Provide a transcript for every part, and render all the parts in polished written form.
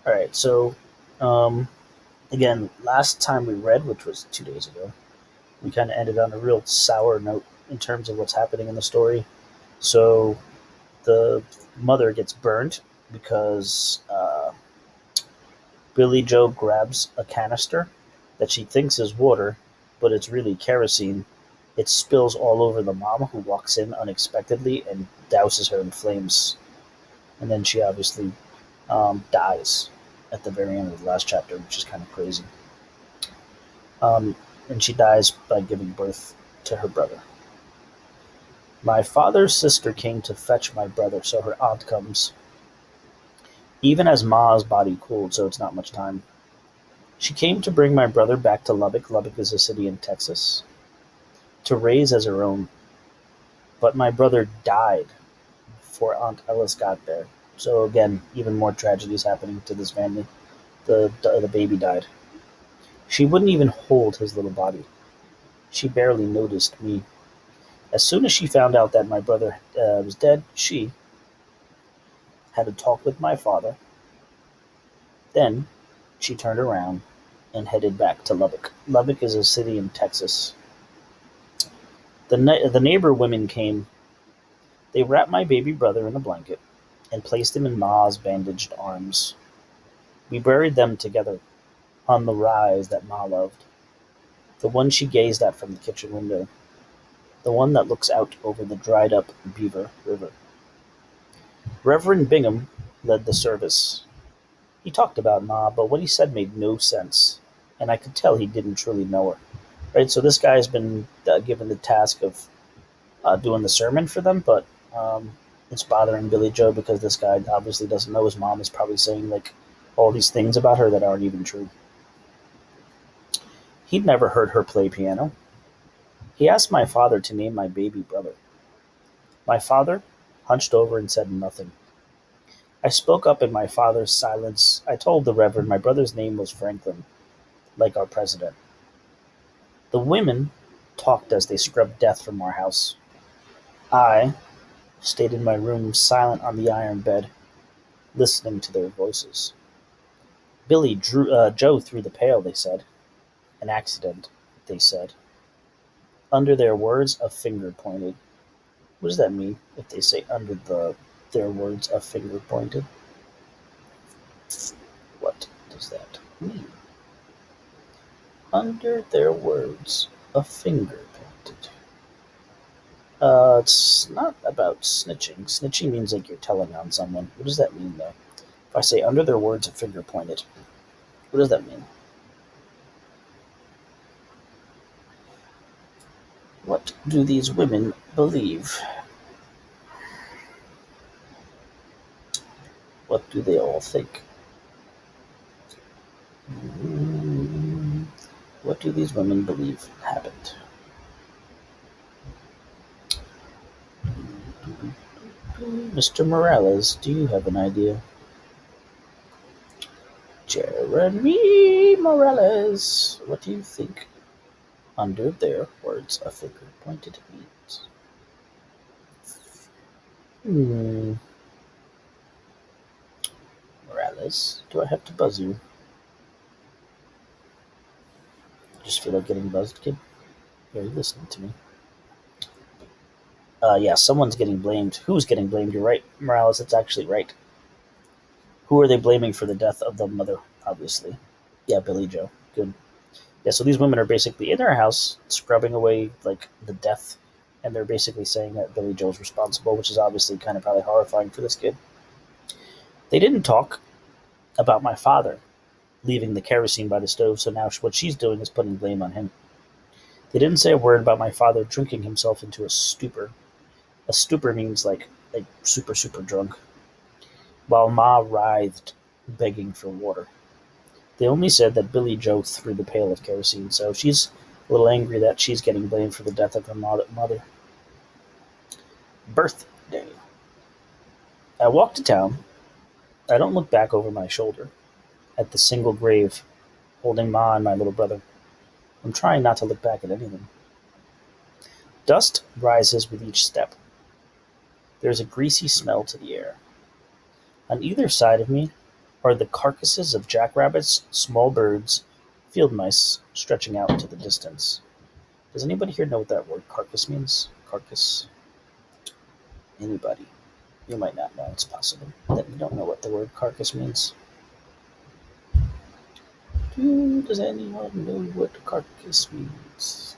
All right, so um, again, last time we read, which was 2 days ago, we kind of ended on a real sour note in terms of what's happening in the story. So the mother gets burned because Billy Joe grabs a canister that she thinks is water, but it's really kerosene. It spills all over the mom, who walks in unexpectedly and douses her in flames. And then she obviously dies at the very end of the last chapter, which is kind of crazy. And she dies by giving birth to her brother. My father's sister came to fetch my brother, so her aunt comes. Even as Ma's body cooled, so it's not much time. She came to bring my brother back to Lubbock. Lubbock is a city in Texas, to raise as her own. But my brother died before Aunt Ellis got there. So again, even more tragedies happening to this family. The baby died. She wouldn't even hold his little body. She barely noticed me. As soon as she found out that my brother was dead, she had a talk with my father. Then she turned around and headed back to Lubbock. Lubbock is a city in Texas. The neighbor women came. They wrapped my baby brother in a blanket and placed him in Ma's bandaged arms. We buried them together on the rise that Ma loved, the one she gazed at from the kitchen window, the one that looks out over the dried up Beaver River. Reverend Bingham led the service. He talked about Ma, but what he said made no sense, and I could tell he didn't truly know her. Right, so this guy has been given the task of doing the sermon for them, but it's bothering Billy Joe because this guy obviously doesn't know his mom is probably saying like all these things about her that aren't even true. He'd never heard her play piano. He asked my father to name my baby brother. My father hunched over and said nothing. I spoke up in my father's silence. I told the Reverend my brother's name was Franklin, like our president. The women talked as they scrubbed death from our house. I stayed in my room, silent on the iron bed, listening to their voices. Joe threw the pail, they said. An accident, they said. Under their words, a finger pointed. What does that mean if they say under their words, a finger pointed? What does that mean? Under their words, a finger pointed. It's not about snitching. Snitching means like you're telling on someone. What does that mean, though? If I say under their words, a finger pointed, what does that mean? What do these women believe? What do they all think? What do these women believe happened? Mr. Morales, do you have an idea? Jeremy Morales, what do you think under their words a finger pointed means? Morales, do I have to buzz you? Just feel like getting buzzed, kid? Are you listening to me? Yeah, someone's getting blamed. Who's getting blamed? You're right, Morales, it's actually right. Who are they blaming for the death of the mother, obviously? Yeah, Billy Joe. Good. Yeah, so these women are basically in their house scrubbing away like the death, and they're basically saying that Billy Joe's responsible, which is obviously kind of probably horrifying for this kid. They didn't talk about my father leaving the kerosene by the stove, so now what she's doing is putting blame on him. They didn't say a word about my father drinking himself into a stupor. A stupor means like super super drunk, while Ma writhed, begging for water. They only said that Billy Joe threw the pail of kerosene, so she's a little angry that she's getting blamed for the death of her mother. Birthday. I walk to town. I don't look back over my shoulder at the single grave holding Ma and my little brother. I'm trying not to look back at anything. Dust rises with each step. There's a greasy smell to the air. On either side of me, are the carcasses of jackrabbits, small birds, field mice stretching out into the distance. Does anybody here know what that word carcass means? Carcass? Anybody? You might not know. It's possible that you don't know what the word carcass means. Does anyone know what carcass means?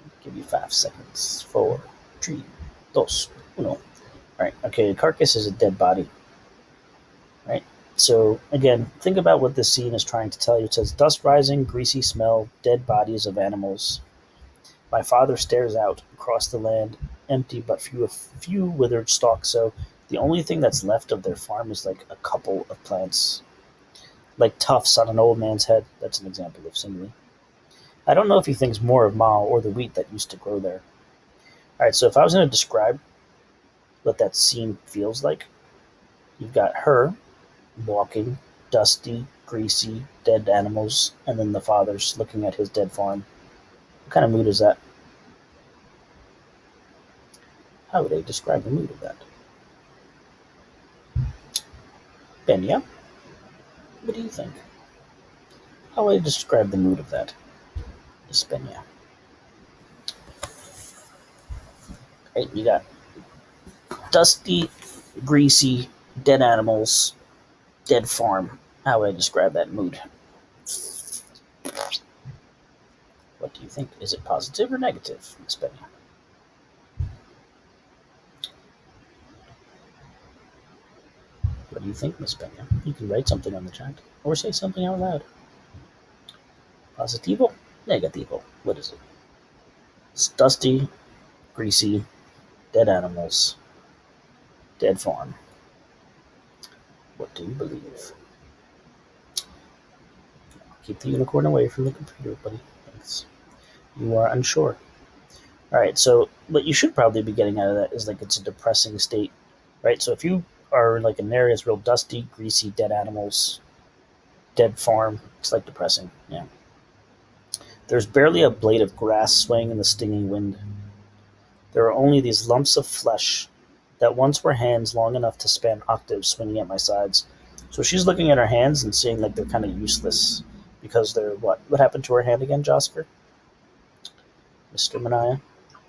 I'll give you 5 seconds. 4, 3, 2, 1. Alright, okay, a carcass is a dead body. Right? So, again, think about what this scene is trying to tell you. It says, dust rising, greasy smell, dead bodies of animals. My father stares out across the land, empty but few withered stalks. So the only thing that's left of their farm is like a couple of plants, like tufts on an old man's head. That's an example of simile. I don't know if he thinks more of Ma or the wheat that used to grow there. All right, so if I was going to describe what that scene feels like, you've got her walking, dusty, greasy, dead animals, and then the father's looking at his dead farm. What kind of mood is that? How would I describe the mood of that? Benya, what do you think? How would I describe the mood of that? Miss Benya. Right, you got dusty, greasy, dead animals, dead farm. How would I describe that mood? What do you think? Is it positive or negative, Miss Benya? What do you think, Miss Benya? You can write something on the chat or say something out loud. Positivo? Negativo. What is it? It's dusty, greasy, dead animals, dead farm. What do you believe? Keep the unicorn away from the computer, buddy. Thanks. You are unsure. Alright, so what you should probably be getting out of that is like it's a depressing state, right? So if you are like in an area that's real dusty, greasy, dead animals, dead farm, it's like depressing, yeah. There's barely a blade of grass swaying in the stinging wind. There are only these lumps of flesh that once were hands long enough to span octaves swinging at my sides. So she's looking at her hands and seeing like they're kind of useless because they're what? What happened to her hand again, Josker? Mr. Manaya?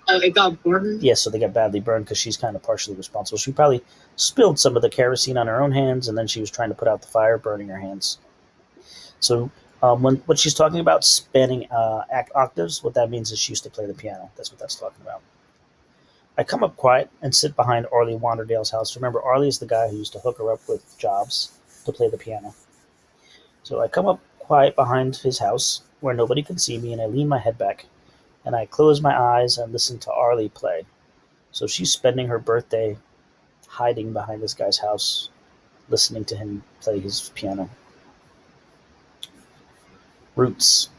It got burned. Yeah, so they got badly burned because she's kind of partially responsible. She probably spilled some of the kerosene on her own hands, and then she was trying to put out the fire, burning her hands. So what she's talking about, spanning octaves, what that means is she used to play the piano. That's what that's talking about. I come up quiet and sit behind Arlie Wanderdale's house. Remember, Arlie is the guy who used to hook her up with jobs to play the piano. So I come up quiet behind his house where nobody can see me, and I lean my head back, and I close my eyes and listen to Arlie play. So she's spending her birthday hiding behind this guy's house, listening to him play his piano. Roots.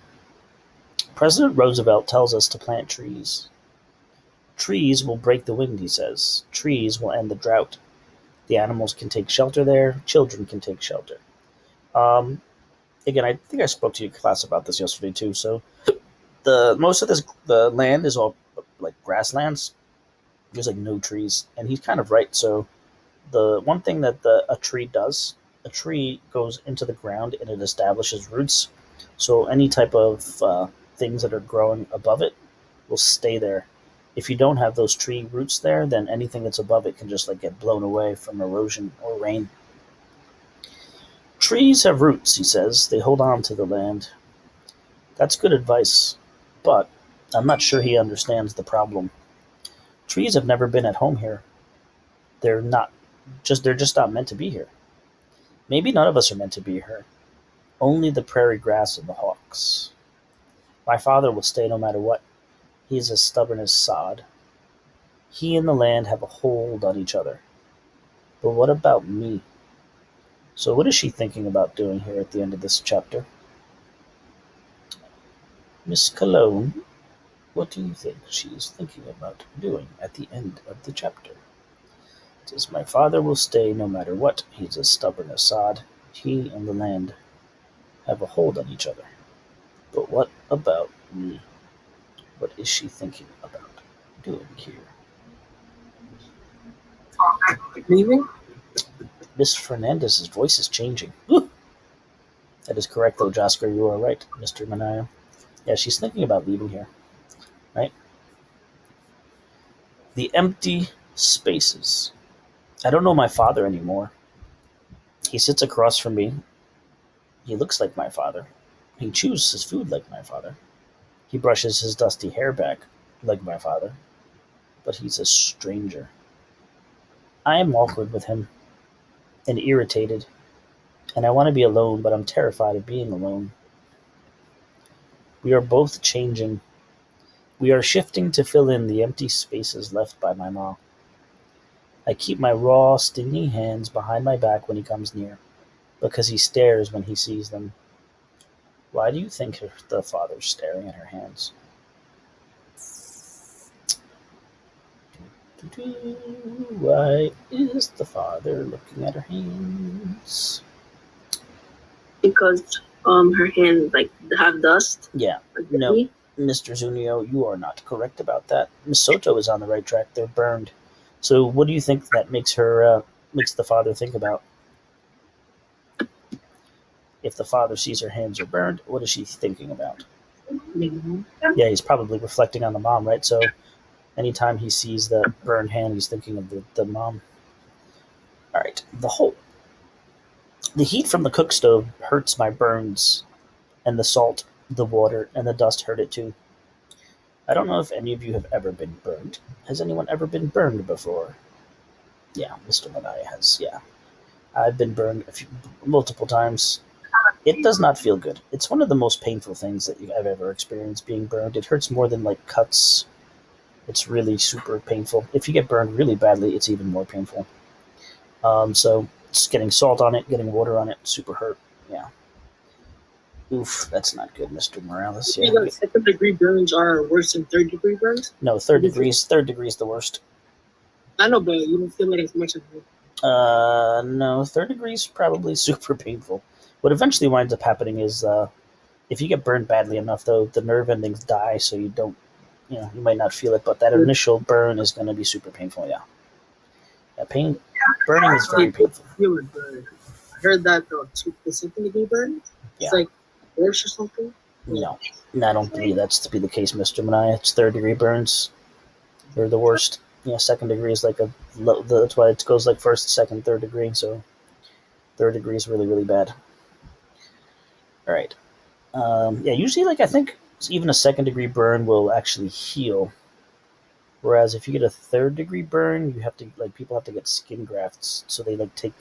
President Roosevelt tells us to plant trees. Trees will break the wind, he says. Trees will end the drought. The animals can take shelter there. Children can take shelter. Again, I think I spoke to your class about this yesterday too. So most of the land is all like grasslands. There's like no trees, and he's kind of right. So the one thing that a tree does, a tree goes into the ground and it establishes roots. So any type of things that are growing above it will stay there. If you don't have those tree roots there, then anything that's above it can just like get blown away from erosion or rain. Trees have roots, he says. They hold on to the land. That's good advice, but I'm not sure he understands the problem. Trees have never been at home here. They're just not meant to be here. Maybe none of us are meant to be here. Only the prairie grass and the hawks. My father will stay no matter what. He is as stubborn as sod. He and the land have a hold on each other. But what about me? So what is she thinking about doing here at the end of this chapter? Miss Cologne, what do you think she is thinking about doing at the end of the chapter? It says, my father will stay no matter what. He's as stubborn as sod. He and the land have a hold on each other. But what about me? What is she thinking about doing here? Leaving? Miss Fernandez's voice is changing. Whew. That is correct, though, Jasker. You are right, Mr. Manaya. Yeah, she's thinking about leaving here, right? The empty spaces. I don't know my father anymore. He sits across from me. He looks like my father. He chews his food like my father. He brushes his dusty hair back like my father. But he's a stranger. I am awkward with him and irritated, and I want to be alone, but I'm terrified of being alone. We are both changing. We are shifting to fill in the empty spaces left by my mom. I keep my raw, stingy hands behind my back when he comes near, because he stares when he sees them. Why do you think the father's staring at her hands? Why is the father looking at her hands? Because her hands like have dust. Yeah, Like no, me. Mr. Zunio, you are not correct about that. Miss Soto is on the right track. They're burned. So, what do you think that makes the father think about? If the father sees her hands are burned, what is she thinking about? Yeah, he's probably reflecting on the mom, right? So, anytime he sees the burned hand, he's thinking of the mom. All right, the heat from the cook stove hurts my burns, and the salt, the water, and the dust hurt it too. I don't know if any of you have ever been burned. Has anyone ever been burned before? Yeah, Mr. Manaya has. Yeah, I've been burned multiple times. It does not feel good. It's one of the most painful things that I've ever experienced. Being burned, it hurts more than like cuts. It's really super painful. If you get burned really badly, it's even more painful. So it's getting salt on it, getting water on it, super hurt. Yeah. Oof, that's not good, Mr. Morales. You Yeah. know, second degree burns are worse than third degree burns. No, third degrees. Third degree is the worst. I know, but you don't feel it as much as me. No, third degree is probably super painful. What eventually winds up happening is, if you get burned badly enough, though, the nerve endings die, so you don't, you might not feel it, but that initial burn is going to be super painful. Yeah. Yeah, burning is very painful. Feel it, I heard that the second degree burn, it's like worse or something. No, I don't believe that's to be the case, Mr. Manaya. It's third degree burns. They're the worst. Yeah, second degree is like that's why it goes like first, second, third degree. So third degree is really, really bad. All right. Yeah, usually, like, I think even a second degree burn will actually heal. Whereas if you get a third degree burn, you have to, like, people have to get skin grafts. So they, like, take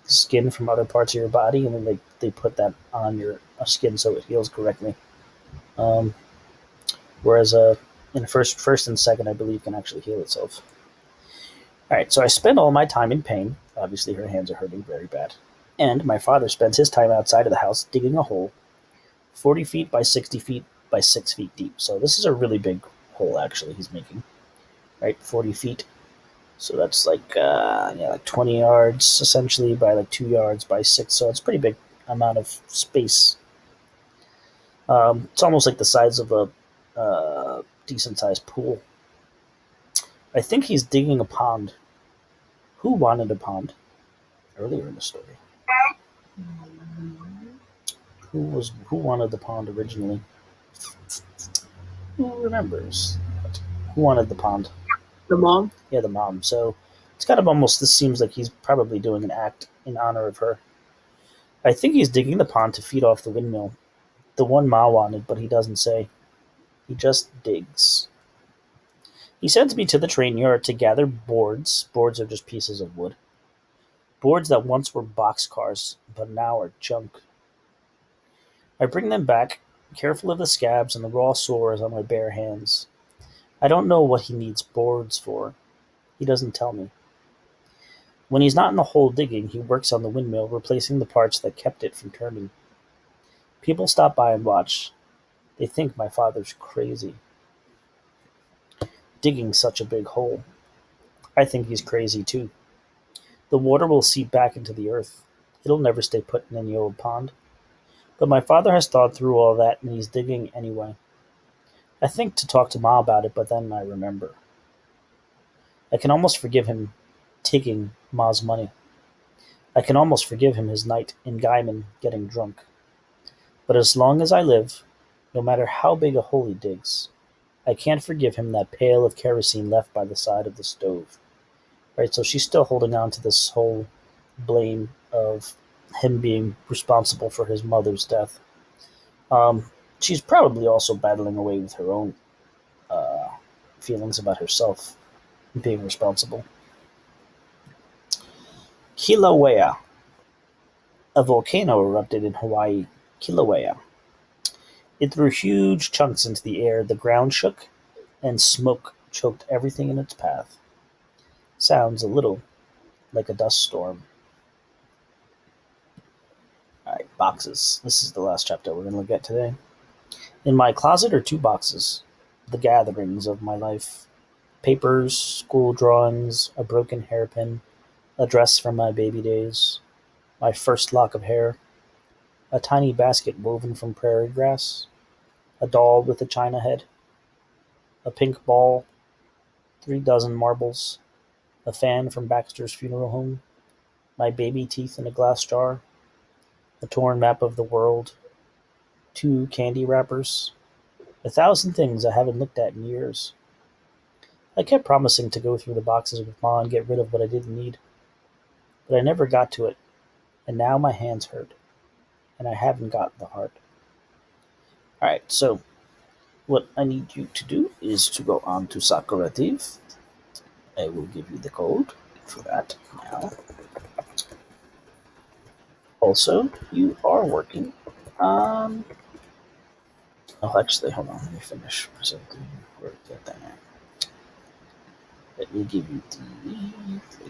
skin from other parts of your body and then they put that on your skin so it heals correctly. Um, whereas in first and second, I believe, can actually heal itself. All right, so I spend all my time in pain. Obviously, her hands are hurting very bad. And my father spends his time outside of the house digging a hole 40 feet by 60 feet by 6 feet deep. So this is a really big hole, actually, he's making. Right, 40 feet. So that's like 20 yards, essentially, by like 2 yards by 6. So it's a pretty big amount of space. It's almost like the size of a decent-sized pool. I think he's digging a pond. Who wanted a pond earlier in the story? Who wanted the pond originally? Who remembers? Who wanted the pond? The mom. Yeah, the mom. So it's kind of almost. This seems like he's probably doing an act in honor of her. I think he's digging the pond to feed off the windmill, the one Ma wanted, but he doesn't say. He just digs. He sends me to the train yard to gather boards. Boards are just pieces of wood. Boards that once were boxcars, but now are junk. I bring them back, careful of the scabs and the raw sores on my bare hands. I don't know what he needs boards for. He doesn't tell me. When he's not in the hole digging, he works on the windmill, replacing the parts that kept it from turning. People stop by and watch. They think my father's crazy, digging such a big hole. I think he's crazy too. The water will seep back into the earth. It'll never stay put in any old pond. But my father has thought through all that, and he's digging anyway. I think to talk to Ma about it, but then I remember. I can almost forgive him taking Ma's money. I can almost forgive him his night in Gaiman getting drunk. But as long as I live, no matter how big a hole he digs, I can't forgive him that pail of kerosene left by the side of the stove. Right, so she's still holding on to this whole blame of him being responsible for his mother's death. She's probably also battling away with her own uh, feelings about herself being responsible. Kilauea. A volcano erupted in Hawaii. Kilauea. It threw huge chunks into the air, the ground shook, and smoke choked everything in its path. Sounds a little like a dust storm. Alright, boxes. This is the last chapter we're going to look at today. In my closet are two boxes, the gatherings of my life. Papers, school drawings, a broken hairpin, a dress from my baby days, my first lock of hair, a tiny basket woven from prairie grass, a doll with a china head, a pink ball, 3 dozen marbles, a fan from Baxter's funeral home, my baby teeth in a glass jar, a torn map of the world, 2 candy wrappers, 1,000 things I haven't looked at in years. I kept promising to go through the boxes with Ma and get rid of what I didn't need, but I never got to it, and now my hands hurt, and I haven't got the heart. Alright, so what I need you to do is to go on to Sakurative. I will give you the code for that now. Also, you are working on. Oh, actually, hold on. Let me finish presenting. Where is that thing at? Let me give you the